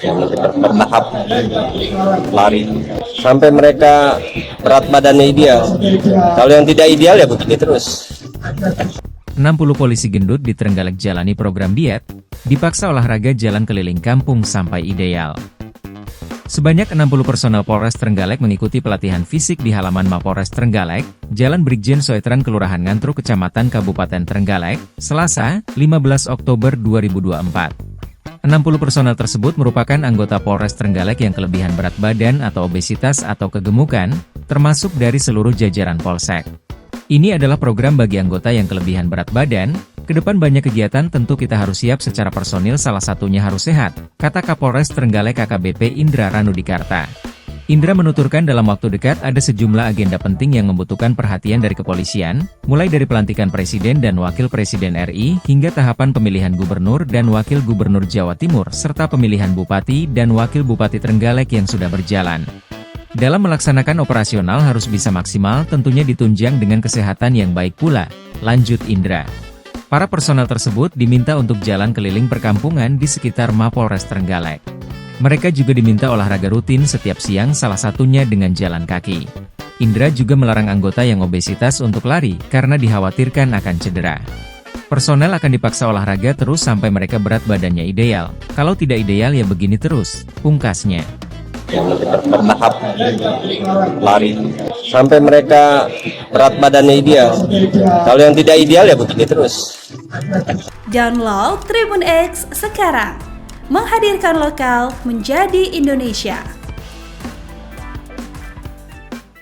yang bertahap lari sampai mereka berat badannya ideal. Kalau yang tidak ideal ya begini terus. 60 polisi gendut di Trenggalek jalani program diet, dipaksa olahraga jalan keliling kampung sampai ideal. Sebanyak 60 personel Polres Trenggalek mengikuti pelatihan fisik di halaman Mapolres Trenggalek, Jalan Brigjen Soetran Kelurahan Ngantruk Kecamatan Kabupaten Trenggalek, Selasa, 15 Oktober 2024. 60 personel tersebut merupakan anggota Polres Trenggalek yang kelebihan berat badan atau obesitas atau kegemukan, termasuk dari seluruh jajaran Polsek. Ini adalah program bagi anggota yang kelebihan berat badan. Kedepan banyak kegiatan, tentu kita harus siap secara personil, salah satunya harus sehat, kata Kapolres Trenggalek AKBP Indra Ranudikarta. Indra menuturkan dalam waktu dekat ada sejumlah agenda penting yang membutuhkan perhatian dari kepolisian, mulai dari pelantikan Presiden dan Wakil Presiden RI, hingga tahapan pemilihan Gubernur dan Wakil Gubernur Jawa Timur, serta pemilihan Bupati dan Wakil Bupati Trenggalek yang sudah berjalan. Dalam melaksanakan operasional harus bisa maksimal, tentunya ditunjang dengan kesehatan yang baik pula, lanjut Indra. Para personel tersebut diminta untuk jalan keliling perkampungan di sekitar Mapolres Trenggalek. Mereka juga diminta olahraga rutin setiap siang, salah satunya dengan jalan kaki. Indra juga melarang anggota yang obesitas untuk lari, karena dikhawatirkan akan cedera. Personel akan dipaksa olahraga terus sampai mereka berat badannya ideal. Kalau tidak ideal ya begini terus, pungkasnya. Yang bertahap lari sampai mereka berat badannya ideal. Kalau yang tidak ideal ya begini terus. Download Tribun X sekarang, menghadirkan lokal menjadi Indonesia.